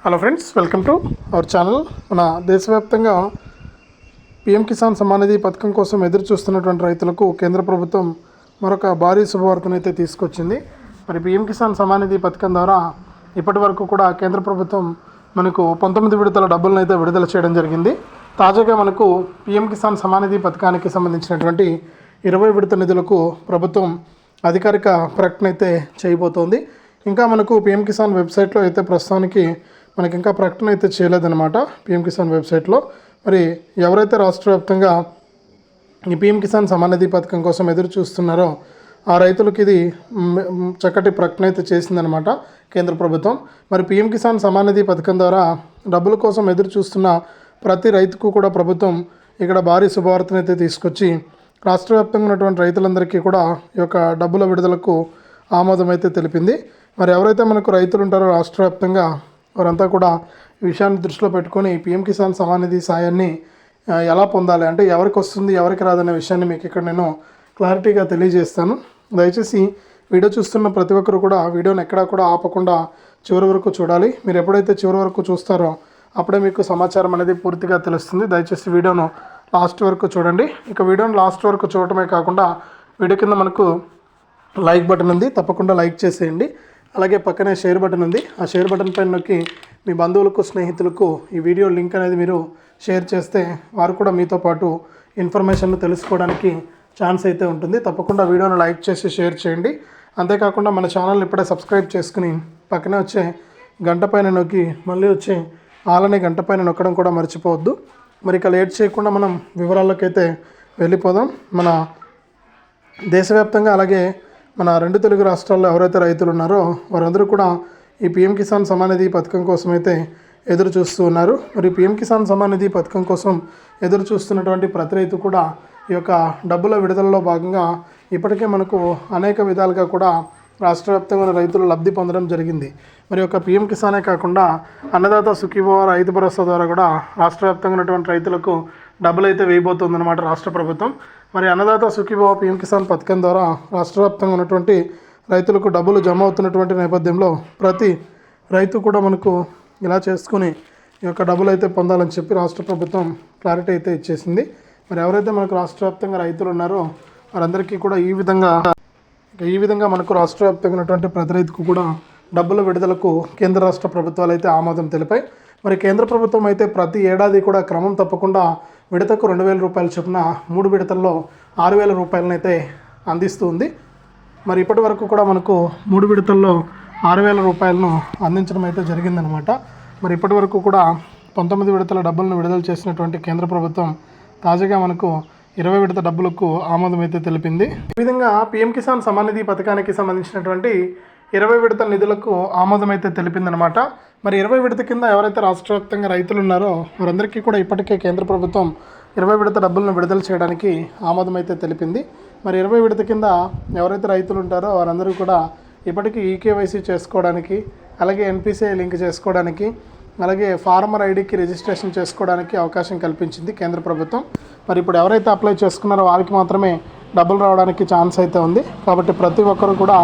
Hello friends, welcome to our channel. మన దేశవ్యాప్తంగా PM Kisan Samman Nidhi పథకం కోసం ఎదురు చూస్తున్నటువంటి రైతులకు కేంద్ర ప్రభుత్వం మరొక భారీ శుభవార్తను అయితే తీసుకొచ్చింది. మరి పీఎం కిసాన్ సమ్మాన్ నిధి పథకం ద్వారా ఇప్పటి వరకు కూడా కేంద్ర ప్రభుత్వం మనకు 19 విడతల డబ్బులను అయితే విడుదల చేయడం జరిగింది. తాజాగా మనకు పీఎం కిసాన్ సమ్మాన్ నిధి పథకానికి సంబంధించినటువంటి 20 విడత నిధులకు ప్రభుత్వం అధికారిక ప్రకటన అయితే చేయబోతోంది. ఇంకా మనకు పీఎం కిసాన్ వెబ్సైట్లో అయితే ప్రస్తుతానికి మనకి ఇంకా ప్రకటన అయితే చేయలేదన్నమాట. పీఎం కిసాన్ వెబ్సైట్లో మరి ఎవరైతే రాష్ట్ర వ్యాప్తంగా ఈ పీఎం కిసాన్ సమ్మాన్ నిధి పథకం కోసం ఎదురు చూస్తున్నారో ఆ రైతులకు ఇది చక్కటి ప్రకటన అయితే చేసిందనమాట కేంద్ర ప్రభుత్వం. మరి పీఎం కిసాన్ సమ్మాన్ నిధి పథకం ద్వారా డబ్బుల కోసం ఎదురు చూస్తున్న ప్రతి రైతుకు కూడా ప్రభుత్వం ఇక్కడ భారీ శుభవార్తను అయితే తీసుకొచ్చి రాష్ట్ర వ్యాప్తంగా ఉన్నటువంటి రైతులందరికీ కూడా ఈ యొక్క డబ్బుల విడుదలకు ఆమోదం అయితే తెలిపింది. మరి ఎవరైతే మనకు రైతులు ఉంటారో రాష్ట్ర వ్యాప్తంగా వారంతా కూడా ఈ విషయాన్ని దృష్టిలో పెట్టుకొని పీఎం కిసాన్ సమ్మాన్ నిధి సాయాన్ని ఎలా పొందాలి, అంటే ఎవరికి వస్తుంది ఎవరికి రాదనే విషయాన్ని మీకు ఇక్కడ నేను క్లారిటీగా తెలియజేస్తాను. దయచేసి వీడియో చూస్తున్న ప్రతి ఒక్కరు కూడా వీడియోని ఎక్కడా కూడా ఆపకుండా చివరి వరకు చూడాలి. మీరు ఎప్పుడైతే చివరి వరకు చూస్తారో అప్పుడే మీకు సమాచారం అనేది పూర్తిగా తెలుస్తుంది. దయచేసి వీడియోను లాస్ట్ వరకు చూడండి. ఇక వీడియోను లాస్ట్ వరకు చూడటమే కాకుండా వీడియో కింద మనకు లైక్ బటన్ ఉంది, తప్పకుండా లైక్ చేసేయండి. అలాగే పక్కనే షేర్ బటన్ ఉంది, ఆ షేర్ బటన్ పైన నొక్కి మీ బంధువులకు స్నేహితులకు ఈ వీడియో లింక్ అనేది మీరు షేర్ చేస్తే వారు కూడా మీతో పాటు ఇన్ఫర్మేషన్ తెలుసుకోవడానికి ఛాన్స్ అయితే ఉంటుంది. తప్పకుండా వీడియోను లైక్ చేసి షేర్ చేయండి. అంతేకాకుండా మన ఛానల్ని ఇప్పుడే సబ్స్క్రైబ్ చేసుకుని పక్కనే వచ్చే గంట పైన నొక్కి మళ్ళీ వచ్చే ఆలనే గంట పైన నొక్కడం కూడా మర్చిపోవద్దు. మరి ఇక లేట్ చేయకుండా మనం వివరాల్లోకైతే వెళ్ళిపోదాం. మన దేశవ్యాప్తంగా అలాగే మన 2 తెలుగు రాష్ట్రాల్లో ఎవరైతే రైతులు ఉన్నారో వారందరూ కూడా ఈ పీఎం కిసాన్ సమ్మాన్ నిధి పథకం కోసం అయితే ఎదురు చూస్తూ ఉన్నారు. మరి పీఎం కిసాన్ సమ్మాన్ నిధి పథకం కోసం ఎదురు చూస్తున్నటువంటి ప్రతి రైతు కూడా ఈ యొక్క డబ్బుల విడుదలలో భాగంగా ఇప్పటికే మనకు అనేక విధాలుగా కూడా రాష్ట్ర వ్యాప్తంగా రైతులు లబ్ధి పొందడం జరిగింది. మరి యొక్క పీఎం కిసానే కాకుండా అన్నదాత సుఖీభవ రైతు భరోసా ద్వారా కూడా రాష్ట్ర వ్యాప్తంగా ఉన్నటువంటి రైతులకు డబ్బులు అయితే వేయబోతుందన్నమాట రాష్ట్ర ప్రభుత్వం. మరి అన్నదాత సుఖీభవ పీఎం కిసాన్ పథకం ద్వారా రాష్ట్ర వ్యాప్తంగా ఉన్నటువంటి రైతులకు డబ్బులు జమ అవుతున్నటువంటి నేపథ్యంలో ప్రతి రైతు కూడా మనకు ఇలా చేసుకుని ఈ యొక్క డబ్బులు అయితే పొందాలని చెప్పి రాష్ట్ర ప్రభుత్వం క్లారిటీ అయితే ఇచ్చేసింది. మరి ఎవరైతే మనకు రాష్ట్ర వ్యాప్తంగా రైతులు ఉన్నారో వారందరికీ కూడా ఈ విధంగా మనకు రాష్ట్ర వ్యాప్తంగా ఉన్నటువంటి ప్రతి రైతుకు కూడా డబ్బుల విడుదలకు కేంద్ర రాష్ట్ర ప్రభుత్వాలు అయితే ఆమోదం తెలిపాయి. మరి కేంద్ర ప్రభుత్వం అయితే ప్రతి ఏడాది కూడా క్రమం తప్పకుండా విడతకు 2,000 రూపాయల చొప్పున 3 విడతల్లో 6,000 రూపాయలను అయితే అందిస్తూ ఉంది. మరి ఇప్పటి వరకు కూడా మనకు 3 విడతల్లో 6,000 రూపాయలను అందించడం అయితే జరిగిందనమాట. మరి ఇప్పటి వరకు కూడా 19 విడతల డబ్బులను విడుదల చేసినటువంటి కేంద్ర ప్రభుత్వం తాజాగా మనకు 20 విడత డబ్బులకు ఆమోదం అయితే తెలిపింది. ఈ విధంగా పీఎం కిసాన్ సమ్మాన్ నిధి పథకానికి సంబంధించినటువంటి 20 విడత నిధులకు ఆమోదం అయితే తెలిపిందనమాట. మరి 20 విడత కింద ఎవరైతే రాష్ట్ర వ్యాప్తంగా రైతులు ఉన్నారో వారందరికీ కూడా ఇప్పటికే కేంద్ర ప్రభుత్వం 20 విడత డబ్బులను విడుదల చేయడానికి ఆమోదం అయితే తెలిపింది. మరి 20 విడత కింద ఎవరైతే రైతులు ఉంటారో వారందరూ కూడా ఇప్పటికీ ఈకేవైసీ చేసుకోవడానికి, అలాగే ఎన్పిసిఐ లింక్ చేసుకోవడానికి, అలాగే ఫార్మర్ ఐడికి రిజిస్ట్రేషన్ చేసుకోవడానికి అవకాశం కల్పించింది కేంద్ర ప్రభుత్వం. మరి ఇప్పుడు ఎవరైతే అప్లై చేసుకున్నారో వారికి మాత్రమే డబ్బులు రావడానికి ఛాన్స్ అయితే ఉంది. కాబట్టి ప్రతి ఒక్కరు కూడా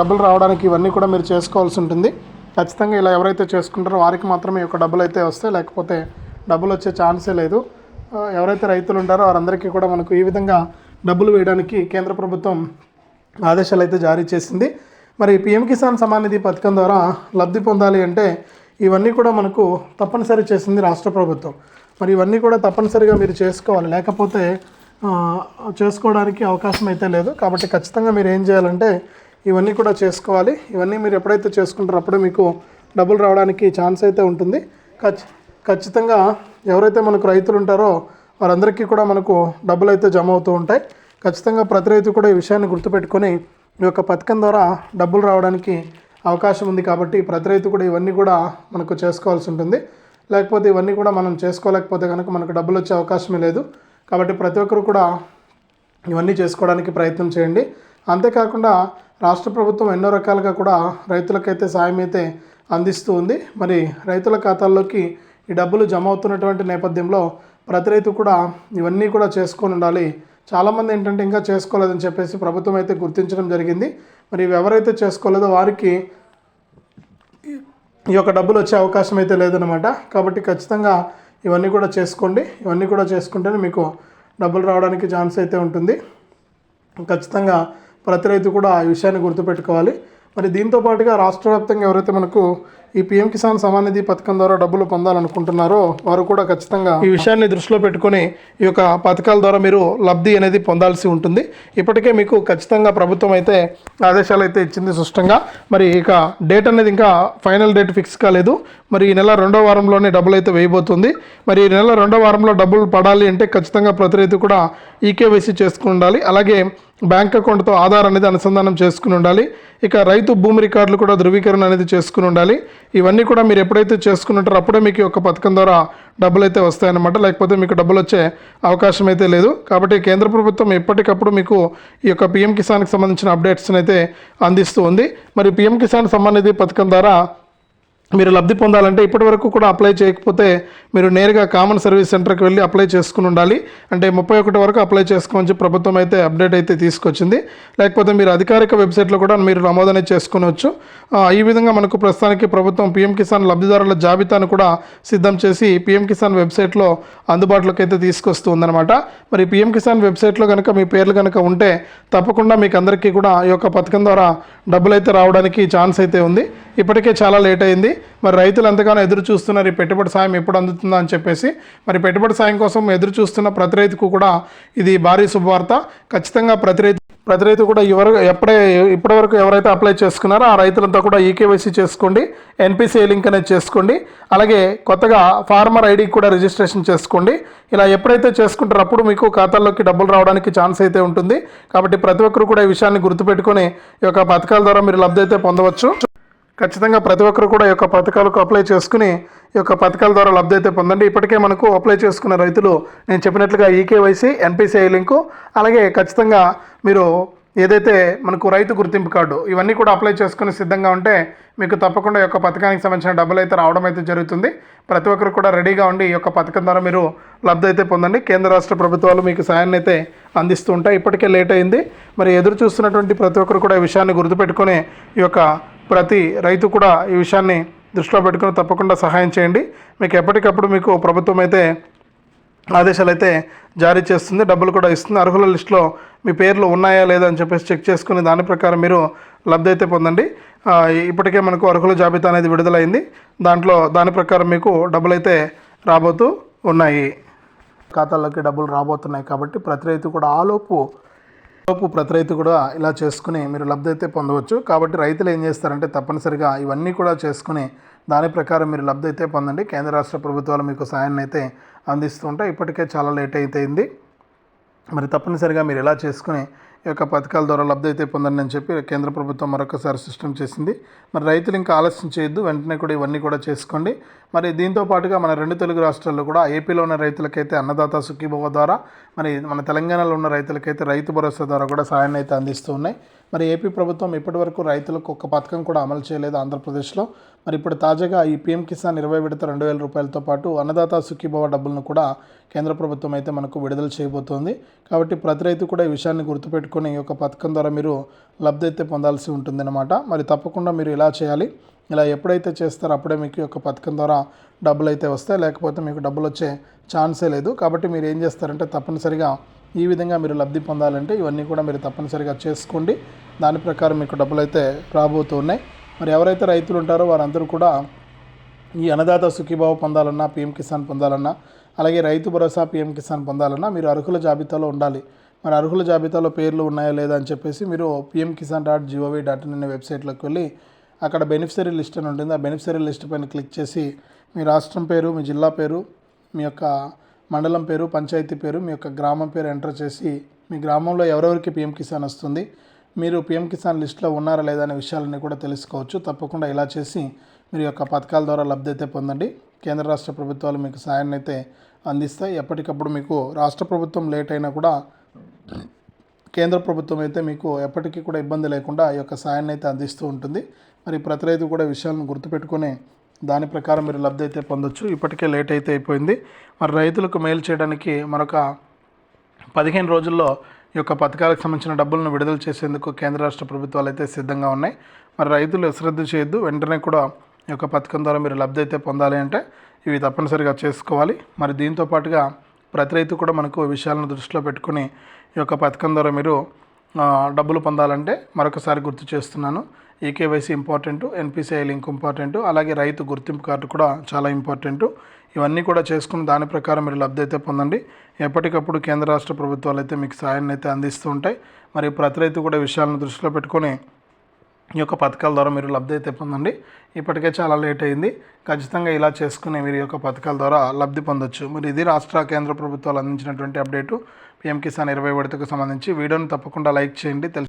డబ్బులు రావడానికి ఇవన్నీ కూడా మీరు చేసుకోవాల్సి ఉంటుంది. ఖచ్చితంగా ఇలా ఎవరైతే చేసుకుంటారో వారికి మాత్రమే ఒక డబ్బులు అయితే వస్తాయి, లేకపోతే డబ్బులు వచ్చే ఛాన్సే లేదు. ఎవరైతే రైతులు ఉంటారో వారందరికీ కూడా మనకు ఈ విధంగా డబ్బులు వేయడానికి కేంద్ర ప్రభుత్వం ఆదేశాలు అయితే జారీ చేసింది. మరి పీఎం కిసాన్ సమ్మాన్ నిధి పథకం ద్వారా లబ్ధి పొందాలి అంటే ఇవన్నీ కూడా మనకు తప్పనిసరి చేసింది రాష్ట్ర ప్రభుత్వం. మరి ఇవన్నీ కూడా తప్పనిసరిగా మీరు చేసుకోవాలి, లేకపోతే చేసుకోవడానికి అవకాశం అయితే లేదు. కాబట్టి ఖచ్చితంగా మీరు ఏం చేయాలంటే ఇవన్నీ కూడా చేసుకోవాలి. ఇవన్నీ మీరు ఎప్పుడైతే చేసుకుంటారో అప్పుడే మీకు డబ్బులు రావడానికి ఛాన్స్ అయితే ఉంటుంది. ఖచ్చితంగా ఎవరైతే మనకు రైతులు ఉంటారో వారందరికీ కూడా మనకు డబ్బులు అయితే జమ అవుతూ ఉంటాయి. ఖచ్చితంగా ప్రతి రైతు కూడా ఈ విషయాన్ని గుర్తుపెట్టుకొని ఈ యొక్క పథకం ద్వారా డబ్బులు రావడానికి అవకాశం ఉంది. కాబట్టి ప్రతి రైతు కూడా ఇవన్నీ కూడా మనకు చేసుకోవాల్సి ఉంటుంది. లేకపోతే ఇవన్నీ కూడా మనం చేసుకోలేకపోతే కనుక మనకు డబ్బులు వచ్చే అవకాశమే లేదు. కాబట్టి ప్రతి ఒక్కరు కూడా ఇవన్నీ చేసుకోవడానికి ప్రయత్నం చేయండి. అంతేకాకుండా రాష్ట్ర ప్రభుత్వం ఎన్నో రకాలుగా కూడా రైతులకైతే సాయం అయితే అందిస్తూ ఉంది. మరి రైతుల ఖాతాల్లోకి ఈ డబ్బులు జమ అవుతున్నటువంటి నేపథ్యంలో ప్రతి రైతు కూడా ఇవన్నీ కూడా చేసుకొని ఉండాలి. చాలామంది ఏంటంటే ఇంకా చేసుకోలేదని చెప్పేసి ప్రభుత్వం అయితే గుర్తించడం జరిగింది. మరి ఎవరైతే చేసుకోలేదో వారికి ఈ యొక్క డబ్బులు వచ్చే అవకాశం అయితే లేదనమాట. కాబట్టి ఖచ్చితంగా ఇవన్నీ కూడా చేసుకోండి. ఇవన్నీ కూడా చేసుకుంటేనే మీకు డబ్బులు రావడానికి ఛాన్స్ అయితే ఉంటుంది. ఖచ్చితంగా ప్రతి రైతు కూడా ఈ విషయాన్ని గుర్తుపెట్టుకోవాలి. మరి దీంతో పాటుగా రాష్ట్ర వ్యాప్తంగా ఎవరైతే మనకు ఈ పీఎం కిసాన్ సమాన్ నిధి పథకం ద్వారా డబ్బులు పొందాలనుకుంటున్నారో వారు కూడా ఖచ్చితంగా ఈ విషయాన్ని దృష్టిలో పెట్టుకొని ఈ యొక్క పథకాల ద్వారా మీరు లబ్ధి అనేది పొందాల్సి ఉంటుంది. ఇప్పటికే మీకు ఖచ్చితంగా ప్రభుత్వం అయితే ఆదేశాలు అయితే ఇచ్చింది స్పష్టంగా. మరి ఇక డేట్ అనేది ఇంకా ఫైనల్ డేట్ ఫిక్స్ కాలేదు. మరి ఈ నెల 2వ వారంలోనే డబ్బులు అయితే వేయబోతుంది. మరి ఈ నెల 2వ వారంలో డబ్బులు పడాలి అంటే ఖచ్చితంగా ప్రతి రైతు కూడా ఈకేవైసీ చేసుకుని ఉండాలి. అలాగే బ్యాంక్ అకౌంట్తో ఆధార్ అనేది అనుసంధానం చేసుకుని ఉండాలి. ఇక రైతు భూమి రికార్డులు కూడా ధృవీకరణ అనేది చేసుకుని ఉండాలి. ఇవన్నీ కూడా మీరు ఎప్పుడైతే చేసుకున్నారో అప్పుడే మీకు ఒక పథకం ద్వారా డబ్బులు అయితే వస్తాయన్నమాట. లేకపోతే మీకు డబ్బులు వచ్చే అవకాశం అయితే లేదు. కాబట్టి కేంద్ర ప్రభుత్వం ఎప్పటికప్పుడు మీకు ఈ యొక్క పీఎం కిసాన్కి సంబంధించిన అప్డేట్స్ని అయితే అందిస్తూ ఉంది. మరి పీఎం కిసాన్ సమ్మాన్ నిధి పథకం ద్వారా మీరు లబ్ధి పొందాలంటే ఇప్పటి వరకు కూడా అప్లై చేయకపోతే మీరు నేరుగా కామన్ సర్వీస్ సెంటర్కి వెళ్ళి అప్లై చేసుకుని ఉండాలి. అంటే 31 వరకు అప్లై చేసుకోవచ్చు ప్రభుత్వం అయితే అప్డేట్ అయితే తీసుకొచ్చింది. లేకపోతే మీరు అధికారిక వెబ్సైట్లో కూడా మీరు నమోదనే చేసుకోవచ్చు. ఈ విధంగా మనకు ప్రస్తుతానికి ప్రభుత్వం పీఎం కిసాన్ లబ్ధిదారుల జాబితాను కూడా సిద్ధం చేసి పీఎం కిసాన్ వెబ్సైట్లో అందుబాటులోకి అయితే తీసుకొస్తూ ఉందన్నమాట. మరి పీఎం కిసాన్ వెబ్సైట్లో కనుక మీ పేర్లు కనుక ఉంటే తప్పకుండా మీకు అందరికీ కూడా ఈ యొక్క పథకం ద్వారా డబ్బులు అయితే రావడానికి ఛాన్స్ అయితే ఉంది. ఇప్పటికే చాలా లేట్ అయింది. మరి రైతులు ఎంతగానో ఎదురు చూస్తున్నారు ఈ పెట్టుబడి సాయం ఎప్పుడు అందుతుందా అని చెప్పేసి. మరి పెట్టుబడి సాయం కోసం ఎదురు చూస్తున్న ప్రతి రైతుకు కూడా ఇది భారీ శుభవార్త. ఖచ్చితంగా ప్రతి రైతు కూడా ఇప్పటివరకు ఎవరైతే అప్లై చేసుకున్నారో ఆ రైతులంతా కూడా ఈకేవైసీ చేసుకోండి, ఎన్పిసిఐ లింక్ అనేది చేసుకోండి. అలాగే కొత్తగా ఫార్మర్ ఐడి కూడా రిజిస్ట్రేషన్ చేసుకోండి. ఇలా ఎప్పుడైతే చేసుకుంటారో అప్పుడు మీకు ఖాతాల్లోకి డబ్బులు రావడానికి ఛాన్స్ అయితే ఉంటుంది. కాబట్టి ప్రతి ఒక్కరు కూడా ఈ విషయాన్ని గుర్తుపెట్టుకొని ఈ యొక్క పథకాల ద్వారా మీరు లబ్ధి అయితే పొందవచ్చు. ఖచ్చితంగా ప్రతి ఒక్కరు కూడా ఈ యొక్క పథకాలకు అప్లై చేసుకుని ఈ యొక్క పథకాల ద్వారా లబ్ధి అయితే పొందండి. ఇప్పటికే మనకు అప్లై చేసుకున్న రైతులు నేను చెప్పినట్లుగా ఈకేవైసీ, ఎన్పిసిఐ లింకు, అలాగే ఖచ్చితంగా మీరు ఏదైతే మనకు రైతు గుర్తింపు కార్డు ఇవన్నీ కూడా అప్లై చేసుకుని సిద్ధంగా ఉంటే మీకు తప్పకుండా ఈ యొక్క పథకానికి సంబంధించిన డబ్బులు అయితే రావడం అయితే జరుగుతుంది. ప్రతి ఒక్కరు కూడా రెడీగా ఉండి ఈ యొక్క పథకం ద్వారా మీరు లబ్ధి అయితే పొందండి. కేంద్ర రాష్ట్ర ప్రభుత్వాలు మీకు సాయాన్ని అయితే అందిస్తూ ఉంటాయి. ఇప్పటికే లేట్ అయింది. మరి ఎదురు చూస్తున్నటువంటి ప్రతి ఒక్కరు కూడా ఈ విషయాన్ని గుర్తుపెట్టుకొని ఈ యొక్క ప్రతి రైతు కూడా ఈ విషయాన్ని దృష్టిలో పెట్టుకుని తప్పకుండా సహాయం చేయండి. మీకు ఎప్పటికప్పుడు మీకు ప్రభుత్వం అయితే ఆదేశాలు అయితే జారీ చేస్తుంది, డబ్బులు కూడా ఇస్తుంది. అర్హుల లిస్టులో మీ పేర్లు ఉన్నాయా లేదా అని చెప్పేసి చెక్ చేసుకుని దాని ప్రకారం మీరు లబ్ధి అయితే పొందండి. ఇప్పటికే మనకు అర్హుల జాబితా అనేది విడుదలైంది. దాని ప్రకారం మీకు డబ్బులు అయితే రాబోతూ ఉన్నాయి, ఖాతాల్లోకి డబ్బులు రాబోతున్నాయి. కాబట్టి ప్రతి రైతు కూడా ప్రతి రైతు కూడా ఇలా చేసుకుని మీరు లబ్ధి అయితే పొందవచ్చు. కాబట్టి రైతులు ఏం చేస్తారంటే తప్పనిసరిగా ఇవన్నీ కూడా చేసుకుని దాని ప్రకారం మీరు లబ్ధి అయితే పొందండి. కేంద్ర రాష్ట్ర ప్రభుత్వాలు మీకు సాయాన్ని అయితే అందిస్తూ ఉంటాయి. ఇప్పటికే చాలా లేట్ అయింది. మరి తప్పనిసరిగా మీరు ఇలా చేసుకుని ఈ యొక్క పథకాల ద్వారా లబ్ధి అయితే పొందండి అని చెప్పి కేంద్ర ప్రభుత్వం మరొకసారి సిస్టమ్ చేసింది. మరి రైతులు ఇంకా ఆలస్యం చేయొద్దు, వెంటనే కూడా ఇవన్నీ కూడా చేసుకోండి. మరి దీంతో పాటుగా మన 2 తెలుగు రాష్ట్రాల్లో కూడా ఏపీలో ఉన్న రైతులకైతే అన్నదాత సుఖీభవ ద్వారా, మరి మన తెలంగాణలో ఉన్న రైతులకైతే రైతు భరోసా ద్వారా కూడా సాయాన్ని అయితే అందిస్తూ ఉన్నాయి. మరి ఏపీ ప్రభుత్వం ఇప్పటివరకు రైతులకు ఒక పథకం కూడా అమలు చేయలేదు ఆంధ్రప్రదేశ్లో. మరి ఇప్పుడు తాజాగా ఈ పీఎం కిసాన్ 20 విడత 2,000 రూపాయలతో పాటు అన్నదాత సుఖీభవ డబ్బులను కూడా కేంద్ర ప్రభుత్వం అయితే మనకు విడుదల చేయబోతోంది. కాబట్టి ప్రతి రైతు కూడా ఈ విషయాన్ని గుర్తుపెట్టుకొని ఈ యొక్క పథకం ద్వారా మీరు లబ్ధి అయితే పొందాల్సి ఉంటుందన్నమాట. మరి తప్పకుండా మీరు ఇలా చేయాలి. ఇలా ఎప్పుడైతే చేస్తారో అప్పుడే మీకు ఈ యొక్క పథకం ద్వారా డబ్బులు అయితే వస్తాయి. లేకపోతే మీకు డబ్బులు వచ్చే ఛాన్సే లేదు. కాబట్టి మీరు ఏం చేస్తారంటే తప్పనిసరిగా ఈ విధంగా మీరు లబ్ధి పొందాలంటే ఇవన్నీ కూడా మీరు తప్పనిసరిగా చేసుకోండి. దాని ప్రకారం మీకు డబ్బులు అయితే రాబోతున్నాయి. మరి ఎవరైతే రైతులు ఉంటారో వారందరూ కూడా ఈ అన్నదాత సుఖీభావ పొందాలన్నా, పీఎం కిసాన్ పొందాలన్నా, అలాగే రైతు భరోసా పీఎం కిసాన్ పొందాలన్నా మీరు అర్హుల జాబితాలో ఉండాలి. మరి అర్హుల జాబితాలో పేర్లు ఉన్నాయా లేదా అని చెప్పేసి మీరు pmkisan.gov.in అనే వెబ్సైట్లోకి వెళ్ళి అక్కడ బెనిఫిషరీ లిస్ట్ అని ఉంటుంది. ఆ బెనిఫిషరీ లిస్ట్ పైన క్లిక్ చేసి మీ రాష్ట్రం పేరు, మీ జిల్లా పేరు, మీ యొక్క మండలం పేరు, పంచాయతీ పేరు, మీ యొక్క గ్రామం పేరు ఎంటర్ చేసి మీ గ్రామంలో ఎవరెవరికి పీఎం కిసాన్ వస్తుంది, మీరు పీఎం కిసాన్ లిస్టులో ఉన్నారా లేదా అనే విషయాలన్నీ కూడా తెలుసుకోవచ్చు. తప్పకుండా ఇలా చేసి మీరు యొక్క పథకాల ద్వారా లబ్ధి అయితే పొందండి. కేంద్ర రాష్ట్ర ప్రభుత్వాలు మీకు సాయాన్ని అయితే అందిస్తాయి. ఎప్పటికప్పుడు మీకు రాష్ట్ర ప్రభుత్వం లేట్ అయినా కూడా కేంద్ర ప్రభుత్వం అయితే మీకు ఎప్పటికీ కూడా ఇబ్బంది లేకుండా ఈ యొక్క సాయాన్ని అయితే అందిస్తూ ఉంటుంది. మరి ప్రతి రైతు కూడా విషయాలను గుర్తుపెట్టుకొని దాని ప్రకారం మీరు లబ్ధి అయితే పొందొచ్చు. ఇప్పటికే లేట్ అయితే అయిపోయింది. మరి రైతులకు మేలు చేయడానికి మరొక 15 రోజుల్లో ఈ యొక్క పథకాలకు సంబంధించిన డబ్బులను విడుదల చేసేందుకు కేంద్ర రాష్ట్ర ప్రభుత్వాలు అయితే సిద్ధంగా ఉన్నాయి. మరి రైతులు అశ్రద్ధ చేయొద్దు, వెంటనే కూడా ఈ యొక్క పథకం ద్వారా మీరు లబ్ధి అయితే పొందాలి అంటే ఇవి తప్పనిసరిగా చేసుకోవాలి. మరి దీంతో పాటుగా ప్రతి రైతు కూడా మనకు విషయాలను దృష్టిలో పెట్టుకుని ఈ యొక్క పథకం ద్వారా మీరు డబ్బులు పొందాలంటే మరొకసారి గుర్తు చేస్తున్నాను, eKYC important, NPCI link important, అలాగే రైతు గుర్తింపు కార్డు కూడా చాలా ఇంపార్టెంట్. ఇవన్నీ కూడా చేసుకుని దాని ప్రకారం మీరు లబ్ధి అయితే పొందండి. ఎప్పటికప్పుడు కేంద్ర రాష్ట్ర ప్రభుత్వాలు అయితే మీకు సాయాన్ని అయితే అందిస్తూ ఉంటాయి. మరి ప్రతి రైతు కూడా విషయాలను దృష్టిలో పెట్టుకొని ఈ యొక్క పథకాల ద్వారా మీరు లబ్ధి అయితే పొందండి. ఇప్పటికే చాలా లేట్ అయింది. ఖచ్చితంగా ఇలా చేసుకుని మీరు ఈ యొక్క పథకాల ద్వారా లబ్ధి పొందొచ్చు. మరి ఇది రాష్ట్ర కేంద్ర ప్రభుత్వాలు అందించినటువంటి అప్డేటు పిఎం కిసాన్ 20 విడతకు సంబంధించి. వీడియోని తప్పకుండా లైక్ చేయండి.